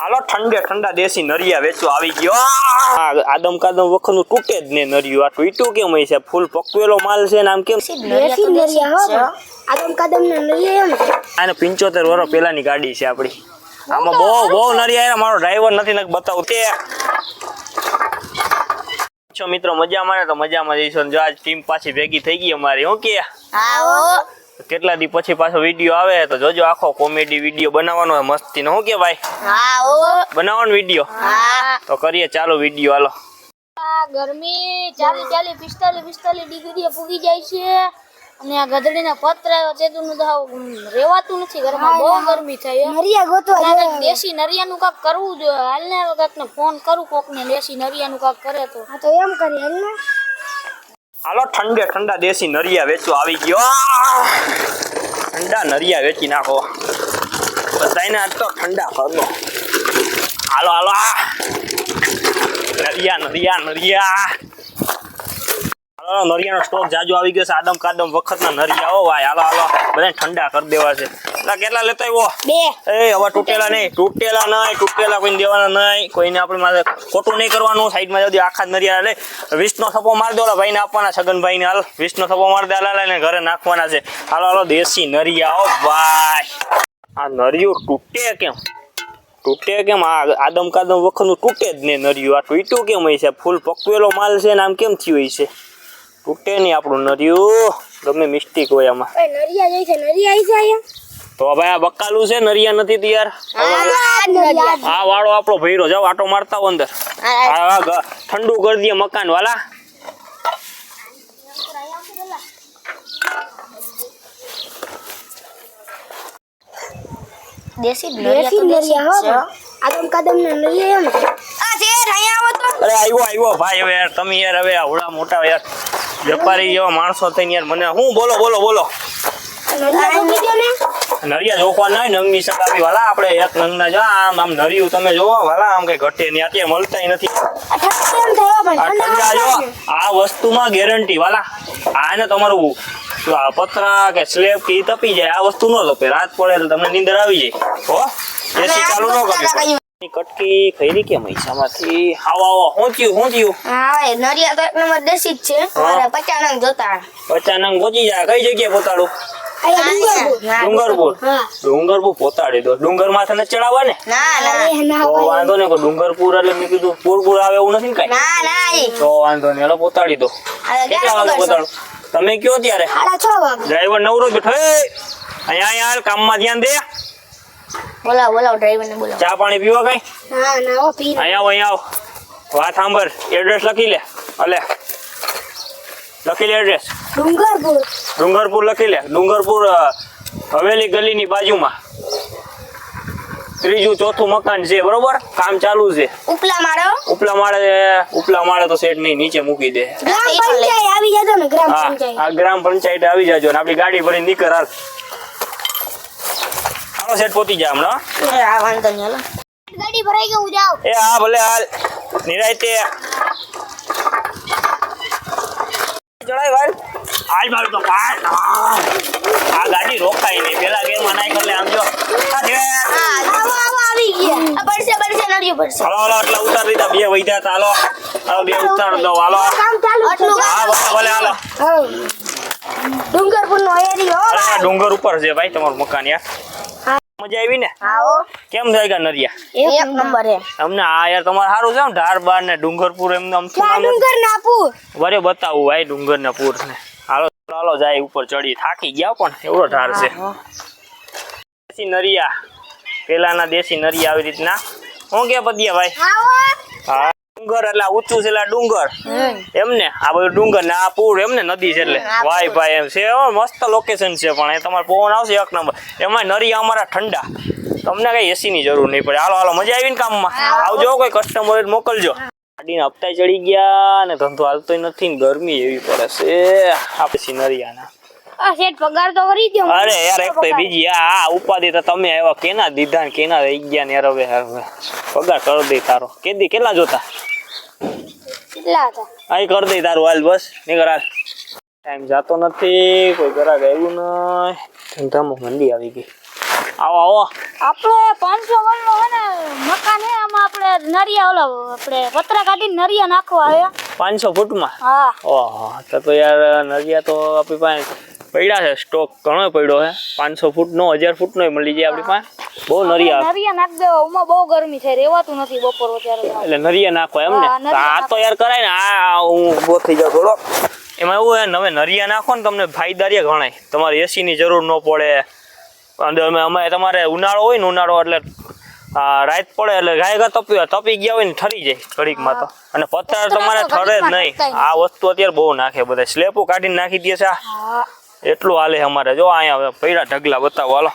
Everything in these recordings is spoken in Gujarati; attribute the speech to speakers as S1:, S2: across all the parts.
S1: હાલો ઠંડે ઠંડા દેશી નરિયા વેચવા આવી ગયો. આદમ કાદમ વખતનું તૂટે જ ને નરિયું. આ તૂટ્યું કેમ હોય છે? ફૂલ પકવેલો માલ છે ને આમ કેમ
S2: દેશી નરિયા હો. આદમ કાદમ ના નરિયા એમ.
S1: આને 75 વર્ષ પહેલાની ગાડી છે આપણી. આમાં બહુ નરિયા. મારો ડ્રાઈવર નથી ને બતાવું તે. છો મિત્રો મજામાં ને? તો મજામાં જઈશું. જો આજ ટીમ પાછી ભેગી થઈ ગઈ અમારી. હું કે કેટલા દી પછી પાછો વિડીયો આવે તો જોજો. આખો કોમેડી વિડીયો બનાવવાનો છે મસ્તી નો. શું કે ભાઈ? બનાવવાનો વિડીયો તો કરીએ. ચાલો વિડીયો હાલો.
S2: ગરમી 40 45 ડિગ્રી પૂગી જાય છે અને આ ગધડીના પતરા ચેતુનું તો રેવાતું નથી. ઘરમાં બહુ ગરમી થાય. નરિયા ગોતવા દેશી નરિયાનું કાક કરવું જોઈએ. હાલને કાકને ફોન કરું કોકને દેશી નરિયાનું કાક કરે તો. હા તો એમ કરી હાલને.
S1: હાલો ઠંડે ઠંડા દેશી નરિયા વેચવા આવી ગયો. ઠંડા નરિયા વેચી નાખો બધાને. આજ તો ઠંડા કરનો. હાલો હાલો નરિયા હાલો. નરિયાનો સ્ટોક જાજો આવી ગયો છે. આદમ કાદમ વખતના નરિયા હો ભાઈ. હાલો હાલો બધાને ઠંડા કરી દેવા છે. કેટલા લેતા આવ્યો?
S2: 2.
S1: એ હવે તૂટેલા કોઈને દેવાના નહીં. કોઈને આપણે માથે ખોટું નહીં કરવાનું. સાઈડમાં જલ્દી આખા નરિયા લે. 20 નો થપ્પો મારી દો. ભાઈને આપવાના છગનભાઈ ને. હાલ 20 નો થપ્પો મારી દે. હાલ ઘરે નાખવાના છે. હાલો હાલો દેશી નરિયા હો ભાઈ. આ નરિયું તૂટે કેમ? આ આદમ કાદમ વખતનું તૂટે જ ને નરિયું. આ તૂટ્યું કેમ હોય છે? ફૂલ પકવેલો માલ છે ને આમ કેમ થયું હોય છે? તૂટે નહીં આપણું નરિયું. ગમે મિસ્ટેક હોય આમાં.
S2: નરિયા જાય છે. નરિયા આવી છે અહીંયા
S1: તો ભાઈ આ બકાલું છે. નરિયા નથી તૈયાર. આ વાળો આપણો ભૈરો. જાવ આટો મારતા હો અંદર. ઠંડુ કરી દે મકાન વાલા.
S2: દેશી નરિયા હો. આદમ કાદમ ના નરિયા એમ. આ છે અહીંયા આવો તો.
S1: અરે આવ્યો ભાઈ. હવે યાર તમે યાર હવે આવડા મોટા યાર વેપારી જેવા માણસો થઈને યાર મને હું બોલો નરિયા જોખવા ના નંગની સકાવી વાલા. આપણે એક નંગના જો આમ નરિયું તમે જોવો વાલા. આમ કઈ ઘટે નહીં. અત્યારે મળતા નથી. આ વસ્તુમાં ગેરંટી વાલા. આને તમારું પતરા કે સ્લેબ કે તપી જાય. આ વસ્તુ ન તપે. રાત પડે તો તમને નીંદર આવી જાય. હો એસી ચાલુ ન કરવી. કટકી ખૈરી કેમ હિસામાંથી? આવો હું થયું?
S2: હા ભાઈ નરિયા તો એક નંબર દેશી જ છે. મારે 50 નંગ જોતા.
S1: 50 નંગ પહોંચી જાય. કઈ જગ્યાએ પોતાડું? ડુંગરપુર પોતાડી દો. ડુંગર માથે ને ચડાવવા ને?
S2: ના
S1: તો વાંધો નહીં. ડુંગરપુર એટલે મેં કીધું પૂર આવે એવું નથી ને કઈ? તો વાંધો નહીં. એટલે પોતાડી દો. કેટલા વાગે પોતાડું? તમે કયો ત્યારે?
S2: 6:30 વાગે.
S1: ડ્રાઈવર નવરો બેઠો. અહીંયા કામમાં ધ્યાન દે.
S2: બોલાવો ડ્રાઈવર ને બોલાવો.
S1: ચા પાણી પીવા કઈ?
S2: ના પી.
S1: અહીંયા આવ. વાત સાંભળ. એડ્રેસ લખી લે. લખી લે એડ્રેસ. ડુંગરપુર લખી લે. ડુંગરપુર હવેલી ગલીની બાજુમાં 3જું 4થું મકાન છે. બરોબર? કામ ચાલુ છે. ઉપલા માળે તો સેટ નહીં. નીચે મૂકી દે. ગ્રામ પંચાયત આવી જાજો ને આપડી ગાડી ભરીને નીકળ. હાલો સેટ પહોંચી જાય હમણાં.
S2: ગાડી ભરાઈ ગઈ. હું જાઉં.
S1: એ હા ભલે હાલ. નિરાયતે ચડાય ભાઈ. હાલ મારું તો આ ગાડી રોકાય નહીં. પેલા ગેમ નાઈ કરી લે. આમ જો
S2: આવી ગયા. પડશે નરિયું પડશે.
S1: હાલો આટલા ઉતાર દીધા. 2 વૈધા હતા. હાલો 2 ઉતાર દો. હાલો
S2: કામ ચાલુ.
S1: હા ભલે હાલો.
S2: ડુંગરપુર નો એરિયો.
S1: ડુંગર ઉપર છે ભાઈ તમારું મકાન યાર. મજા આવી ને? કેમ થાય નરિયા?
S2: એક નંબર હે.
S1: અમને આ યાર તમારે સારું છે ને. ધારબાર ને ડુંગરપુર એમ
S2: ડુંગર ના પૂર.
S1: વરે બતાવું ભાઈ ડુંગર ના પૂર ને. હાલો જાય ઉપર ચડી. થાકી ગયા પણ એવડો ધાર છે. દેશી નરિયા. પેલાના દેશી નરિયા આવી રીતના. હું કે પદિયા ભાઈ? હા ડુંગર એટલે ઊંચું છે એટલે ડુંગર એમને. આ બધું ડુંગર ને આ પૂર એમને નદી છે એટલે વાય ભાઈ એમ છે. મસ્ત લોકેશન છે. પણ એ તમારે પવન આવશે એક નંબર. એમાં નરિયા અમારા ઠંડા. તમને કઈ એસી ની જરૂર નહીં પડે. હાલો મજા આવી ને કામમાં. આવજો. કોઈ કસ્ટમર મોકલજો. ગાડીને હપ્તા ચડી ગયા ને ધંધો હાલતો નથી ને ગરમી એવી પડે છે. આપણે નરિયાના
S2: પગાર તો કરી દો.
S1: અરે યાર એક તો બીજી આ ઉપાધિ તો તમે આવ્યા કેના દીધા ને કેના રહી ગયા ને યાર. હવે પગાર કરી દે તારો. કેટલા જોતા?
S2: કેટલા હતા?
S1: અહીં કરી દઈ તારું. હાલ બસ નીકળ હાલ. ટાઈમ જાતો નથી. કોઈ ગ્રાહક આવ્યું નહીં. ધંધામાં મંદી આવી ગઈ. આવો
S2: આપણે 500 વાળનો હે ને મકાન નરિયા ઓલા આપણે પતરા કાઢીને નરિયા નાખવા આવ્યા
S1: 500 ફૂટમાં
S2: હા
S1: ઓહો તો યાર નરિયા તો આપણી પાસે પડ્યા છે સ્ટોક ઘણો પડ્યો છે 500 ફૂટ નો 1000 ફૂટ નો મળી જાય આપણી પાસે બહુ નરિયા
S2: નરિયા નાખ દેવા ઉમાં બહુ ગરમી થાય રેવાતું નથી બપોર અત્યારે
S1: એટલે નરિયા નાખો એમ ને
S2: હા, નરિયા
S1: આ તો યાર કરાય ને આ હું ઉભો થઈ જાઉં થોડો એમાં એવું છે હવે નરિયા નાખો ને તમને ફાયદારીય ગણાય તમારે એસી ની જરૂર ન પડે અને અમે તમારે ઉનાળો હોય ને ઉનાળો એટલે રાત પડે એટલે ગાય તપી ગયા હોય ને ઠરી જાય ઘડીકમાં તો અને પથ્થર તમારે ઠરે જ નહીં આ વસ્તુ અત્યારે બહુ નાખે બધા સ્લેપો કાઢીને નાખી દે છે
S2: હા
S1: એટલું હાલે અમારે જો અહીંયા પૈડા ઢગલા બતાવો હાલો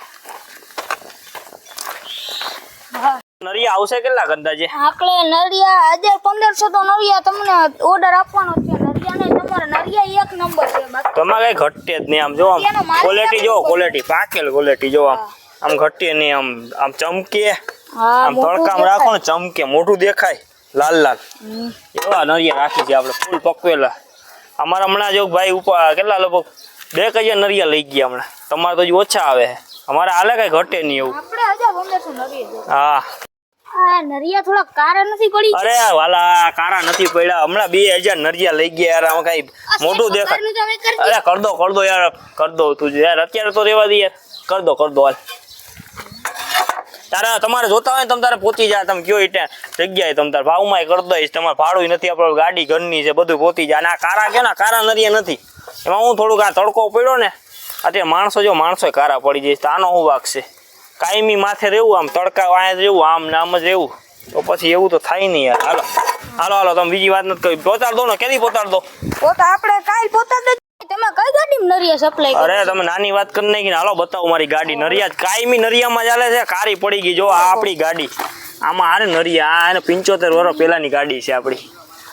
S1: નરિયા આવશે કેટલા અંદાજે
S2: આકલે નરિયા 1500 તો નરિયા તમને ઓર્ડર આપવાનો છે નરિયાને તમારે નરિયા એક નંબર છે બાકી
S1: તમારે કઈ ઘટે જ નહીં આમ જો આમ ક્વોલિટી જો ક્વોલિટી પાકેલ ક્વોલિટી જો આમ ઘટે નહીં આમ ચમકે
S2: હા
S1: આમ તડકામ રાખો ને ચમકે મોઢું દેખાય લાલ લાલ એવા નરિયા રાખી છે આપણે ફૂલ પકવેલા અમારા હમણાં જો ભાઈ ઉપર કેટલા લગભગ 2000 નરિયા લઈ ગયા હમણાં તમારે તો હજી ઓછા આવે અમારે હાલે કઈ ઘટે નહીં એવું
S2: આપણે 1500 નરિયા
S1: હા
S2: આ નરિયા થોડા કારા નથી પડી
S1: અરે વાલા કારા નથી પડ્યા હમણાં 2000 નરિયા લઈ ગયા યાર આમાં કઈ મોઢું દેખાય અરે કર દો યાર કર દો તું યાર અત્યારે તો રેવા દે યાર કર દો હાલ તારે તમારે જોતા હોય ને તમે તારે પહોંચી જાય તમે કયો એટલે જગ્યાએ તમે તારે ભાવમાં કરી દઈશ તમારે ભાડું નથી આપણે ગાડી ઘરની છે બધું પહોંચી જાય અને આ કારા કે કારા નરિયા નથી એમાં હું થોડુંક આ તડકો પડ્યો ને અત્યારે માણસો કારા પડી જાય તો આનો શું વાગ છે કાયમી માથે રહેવું આમ તડકા વાંય રહેવું આમ ને આમ જ રહેવું તો પછી એવું તો થાય નહીં યાર હાલો તમે બીજી વાત નથી કરી પોતાડ દો ને ક્યાંથી પોતાડ દો
S2: પોતા આપણે કાલ પોતાડ તમે કઈ ગાડીમાં નરિયા સપ્લાય
S1: અરે તમે નાની વાત કરી નાખી ને હાલો બતાવો મારી ગાડી નરિયા કાયમી નરિયામાં ચાલે છે કારી પડી ગઈ જો આ આપણી ગાડી આમાં હારે નરિયા આ 75 વર્ષ પહેલાની ગાડી છે આપણી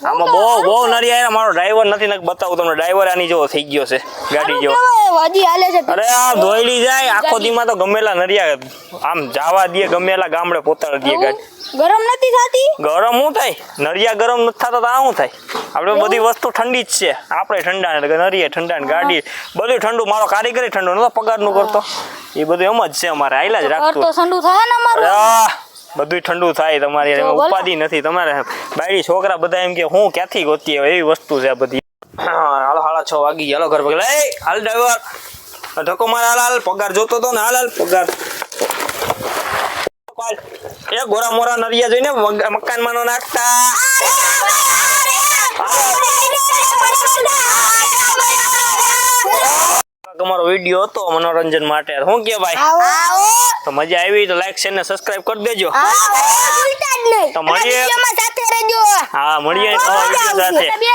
S1: આમાં બહુ નરિયા મારો ડ્રાઈવર નથી ને બતાવું તમને ડ્રાઈવર આની જેવો થઈ ગયો છે ગાડી જેવો
S2: હજી હાલે છે
S1: અરે આ ધોઈલી જાય આખો દીમાં તો ગમેલા નરિયા આમ જાવા દે ગમેલા ગામડે પોતાડી દે ગાડી
S2: ગરમ નથી થતી
S1: ગરમ શું થાય નરિયા ગરમ નથી થતા તો આ શું થાય આપણે બધી વસ્તુ ઠંડી જ છે આપણે ઠંડા ને નરિયા ઠંડા ને ગાડી બધું ઠંડુ મારો કારીગરી ઠંડુ નતો પગારનું કરતો એ બધું એમ જ છે અમારે આયલા જ રાખતું
S2: તો ઠંડુ થાય ને અમારું
S1: બધું ઠંડુ થાય તમારે એમાં ઉપાધિ નથી તમારે બાયડી છોકરા બધા એમ કે હું ક્યાંથી ગોતી આવે એવી વસ્તુ છે આ બધી હાલો 6:30 વાગી ગયા ઘર પગલા હાલ ડ્રાઈવર ધક્કો માર હાલ પગાર જોતો તો ને હાલ પગાર એ ગોરા મોરા નરિયા જોઈને મકાનમાં નો નાખતા તમારો વિડીયો હતો મનોરંજન માટે શું કે ભાઈ તો મજા આવી તો લાઈક શેર ને સબસ્ક્રાઇબ કરી દેજો તો મળીએ હા મળીએ નવા વિડીયો સાથે